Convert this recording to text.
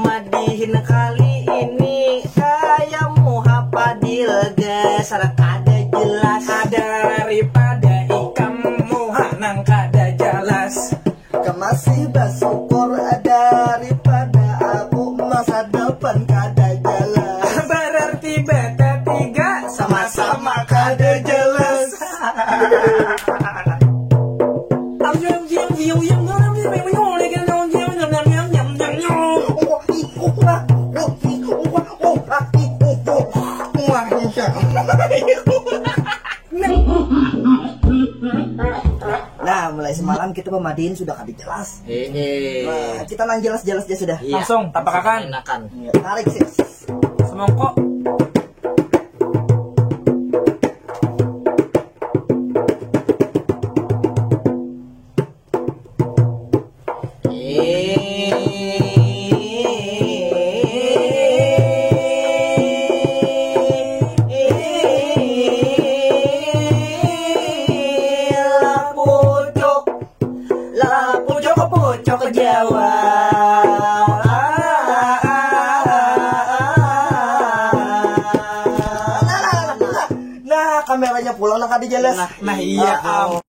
Madihin kali ini kayak muhapadil geser kada jelas daripada ikam muhanang kada jelas. Kemasih bersyukur daripada aku masa depan kada jelas. Berarti beta tiga Sama-sama kada jelas. Nah, mulai semalam kita pemadiin sudah kada jelas. Nah, kita nang jelas-jelas aja sudah. Iya, Langsung tapakakan. enakan. Iya, tarik sih. Semongkok. Pucuk Jawa. Nah, kameranya pulang nak kada jelas. Nah iya am.